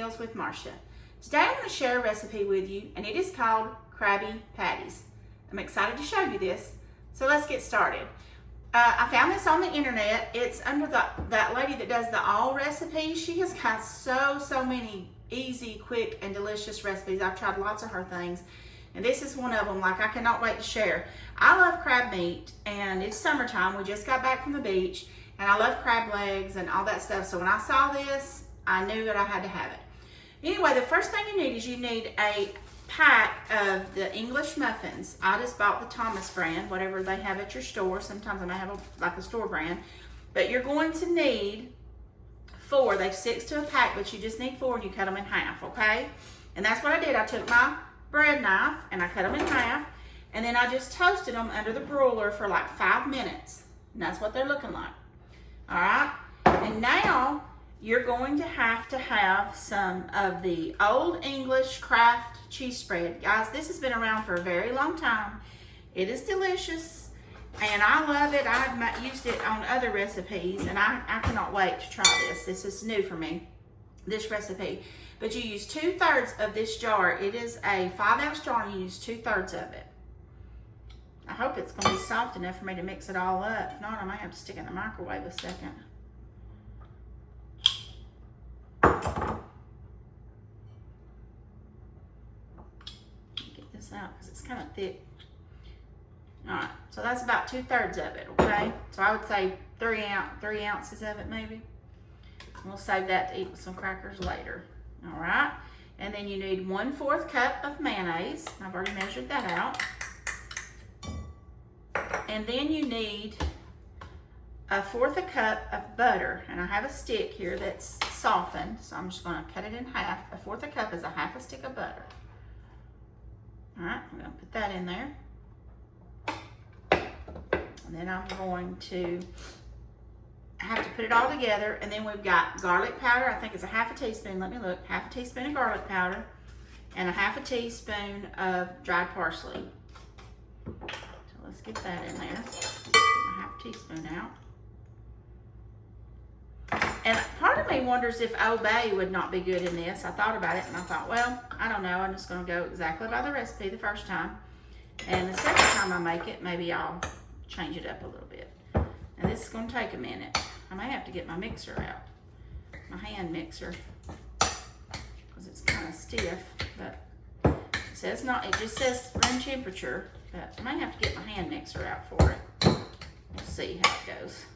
Meals with Marcia. Today I'm going to share a recipe with you, and it is called Crabby Patties. I'm excited to show you this, so let's get started. I found this on the internet. It's under that lady that does the all recipes. She has got so many easy, quick, and delicious recipes. I've tried lots of her things, and this is one of them. Like, I cannot wait to share. I love crab meat, and it's summertime. We just got back from the beach, and I love crab legs and all that stuff. So when I saw this, I knew that I had to have it. Anyway, the first thing you need is you need a pack of the English muffins. I just bought the Thomas brand, whatever they have at your store. Sometimes I may have like a store brand, but you're going to need 4. They're 6 to a pack, but you just need 4, and you cut them in half, okay? And that's what I did. I took my bread knife and I cut them in half, and then I just toasted them under the broiler for like 5 minutes, and that's what they're looking like. All right, and now you're going to have some of the Old English Kraft cheese spread. Guys, this has been around for a very long time. It is delicious, and I love it. I've used it on other recipes, and I cannot wait to try this. This is new for me, this recipe. But you use 2/3 of this jar. It is a 5-ounce jar, and you use 2/3 of it. I hope it's going to be soft enough for me to mix it all up. If not, I might have to stick it in the microwave a second. Get this out because it's kind of thick. All right, so that's about 2/3 of it, okay? So I would say 3 ounces of it maybe. We'll save that to eat with some crackers later. All right, and then you need 1/4 cup of mayonnaise. I've already measured that out. And then you need 1/4 cup of butter, and I have a stick here that's softened, so I'm just going to cut it in half. 1/4 cup is a 1/2 stick of butter. All right, I'm going to put that in there. And then I'm going to have to put it all together, and then we've got garlic powder. I think it's a 1/2 teaspoon. Let me look. 1/2 teaspoon of garlic powder and a 1/2 teaspoon of dried parsley. So let's get that in there. Get my 1/2 teaspoon out. And part of me wonders if Old Bay would not be good in this. I thought about it, and I thought, well, I don't know. I'm just going to go exactly by the recipe the first time. And the second time I make it, maybe I'll change it up a little bit. And this is going to take a minute. I may have to get my mixer out, my hand mixer, because it's kind of stiff. But it says not. It just says room temperature. But I may have to get my hand mixer out for it. We'll see how it goes.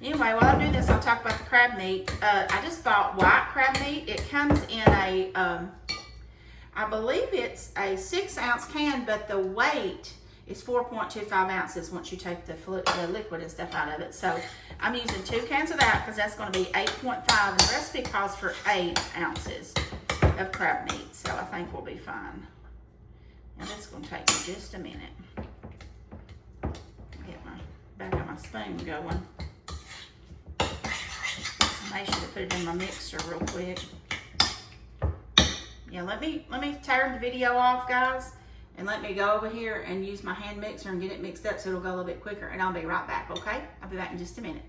Anyway, while I'm doing this, I'll talk about the crab meat. I just bought white crab meat. It comes in a, I believe it's a 6-ounce can, but the weight is 4.25 ounces once you take the liquid and stuff out of it. So I'm using 2 cans of that because that's going to be 8.5, and the recipe calls for 8 ounces of crab meat. So I think we'll be fine. Now this is going to take me just a minute. Get my back of my spoon going. I may should have put it in my mixer real quick. Yeah, let me turn the video off, guys, and let me go over here and use my hand mixer and get it mixed up so it'll go a little bit quicker, and I'll be right back, okay? I'll be back in just a minute.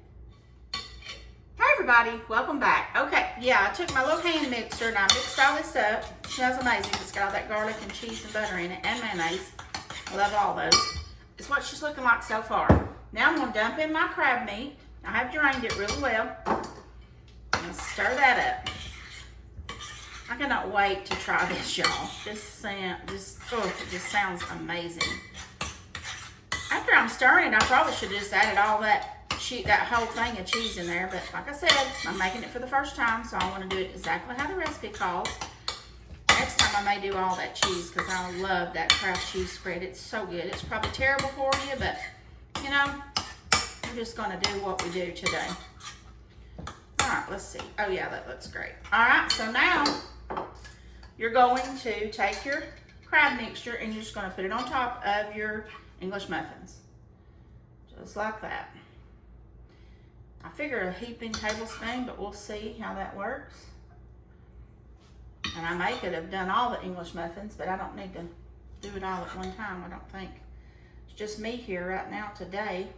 Hey everybody, welcome back. Okay, yeah, I took my little hand mixer and I mixed all this up. It smells amazing. It's got all that garlic and cheese and butter in it, and mayonnaise. I love all those. It's what she's looking like so far. Now I'm gonna dump in my crab meat. I have drained it really well. I'm gonna stir that up. I cannot wait to try this, y'all. It just sounds amazing. After I'm stirring it, I probably should have just added all that whole thing of cheese in there. But like I said, I'm making it for the first time, so I want to do it exactly how the recipe calls. Next time I may do all that cheese because I love that Kraft cheese spread. It's so good. It's probably terrible for you, but you know, we're just going to do what we do today. All right, let's see. Oh yeah, that looks great. All right, so now you're going to take your crab mixture and you're just going to put it on top of your English muffins. Just like that. I figure a heaping tablespoon, but we'll see how that works. And I could have done all the English muffins, but I don't need to do it all at one time, I don't think. It's just me here right now today.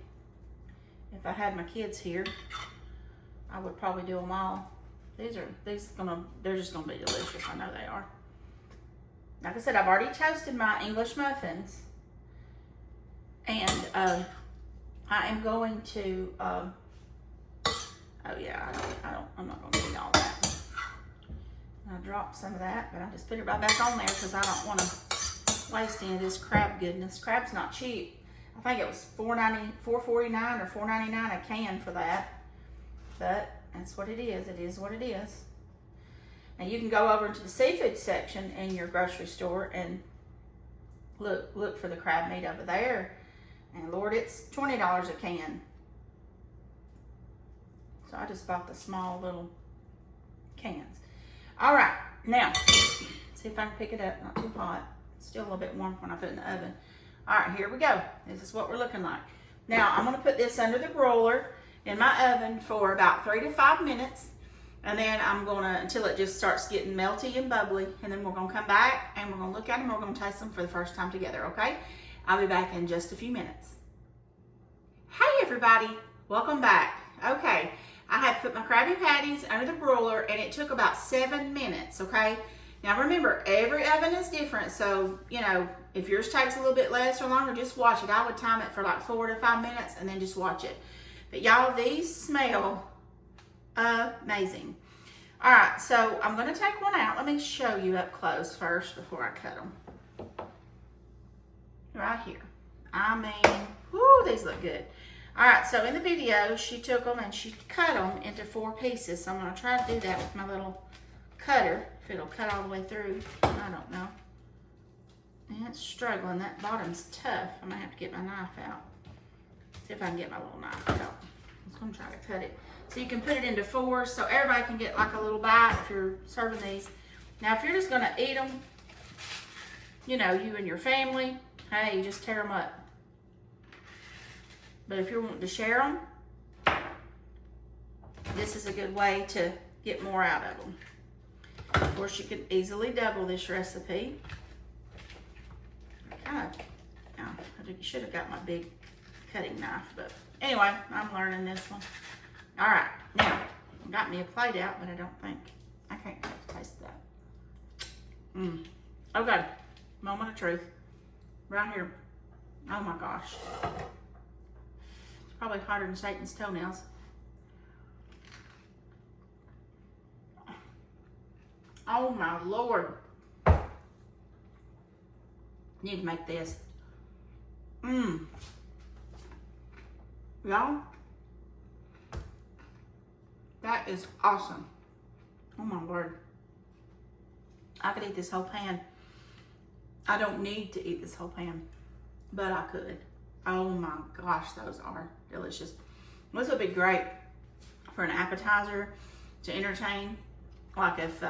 If I had my kids here, I would probably do them all they're just gonna be delicious. I know they are. Like I said, I've already toasted my English muffins, and I am going to. Oh yeah, I'm not gonna eat all that. I dropped some of that, but I just put it right back on there because I don't want to waste any of this crab goodness. Crab's not cheap. I think it was $4.49 or $4.99 a can for that. But that's what it is. It is what it is. And you can go over into the seafood section in your grocery store and look for the crab meat over there. And Lord, it's $20 a can. So I just bought the small little cans. All right, now, see if I can pick it up. Not too hot. It's still a little bit warm when I put it in the oven. All right, here we go. This is what we're looking like. Now, I'm gonna put this under the broiler in my oven for about 3 to 5 minutes. And then I'm gonna, until it just starts getting melty and bubbly. And then we're gonna come back and we're gonna look at them. We're gonna taste them for the first time together, okay? I'll be back in just a few minutes. Hey everybody, welcome back. Okay, I had put my Krabby Patties under the broiler and it took about 7 minutes, okay? Now remember, every oven is different, so, you know, if yours takes a little bit less or longer, just watch it. I would time it for like 4 to 5 minutes and then just watch it. But y'all, these smell amazing. All right, so I'm gonna take one out. Let me show you up close first before I cut them. Right here. I mean, whoo, these look good. All right, so in the video, she took them and she cut them into 4 pieces. So I'm gonna try to do that with my little cutter. If it'll cut all the way through, I don't know. And it's struggling, that bottom's tough. I might have to get my knife out. See if I can get my little knife out. I'm just gonna try to cut it. So you can put it into 4 so everybody can get like a little bite if you're serving these. Now, if you're just gonna eat them, you know, you and your family, hey, you just tear them up. But if you're wanting to share them, this is a good way to get more out of them. Of course, you can easily double this recipe. I should have got my big cutting knife, but anyway, I'm learning this one. All right, now, I got me a plate out, but I can't taste that. Okay, moment of truth. Right here. Oh my gosh. It's probably hotter than Satan's toenails. Oh my Lord. Need to make this. Y'all, that is awesome. Oh my Lord. I could eat this whole pan. I don't need to eat this whole pan, but I could. Oh my gosh, those are delicious. This would be great for an appetizer to entertain. Like if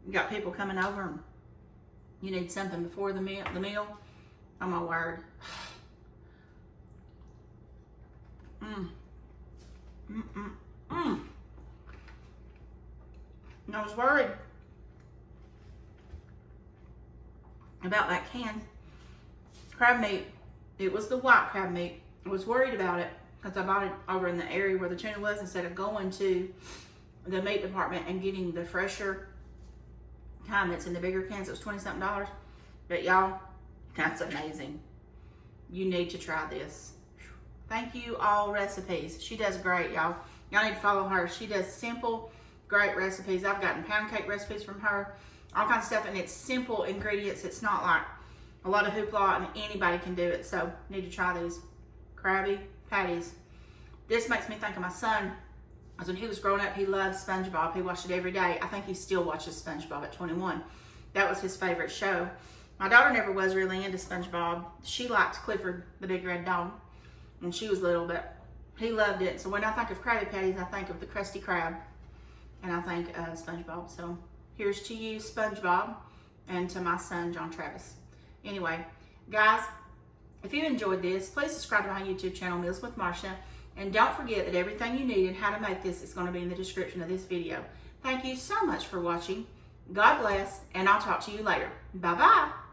you got people coming over and you need something before the meal. Oh my word. I was worried about that canned crab meat. It was the white crab meat. I was worried about it because I bought it over in the area where the tuna was instead of going to the meat department and getting the fresher kind that's in the bigger cans. It was $20-something. But y'all, that's amazing. You need to try this. Thank you, All Recipes. She does great, y'all. Y'all need to follow her. She does simple, great recipes. I've gotten pound cake recipes from her, all kinds of stuff, and it's simple ingredients. It's not like a lot of hoopla, and anybody can do it. So, you need to try these Krabby Patties. This makes me think of my son. Because when he was growing up, he loved SpongeBob. He watched it every day. I think he still watches SpongeBob at 21. That was his favorite show. My daughter never was really into SpongeBob. She liked Clifford, the big red dog, when she was little, but he loved it. So when I think of Krabby Patties, I think of the Krusty Krab, and I think of SpongeBob. So here's to you, SpongeBob, and to my son, John Travis. Anyway, guys, if you enjoyed this, please subscribe to my YouTube channel, Meals with Marsha, and don't forget that everything you need and how to make this is going to be in the description of this video. Thank you so much for watching. God bless, and I'll talk to you later. Bye-bye.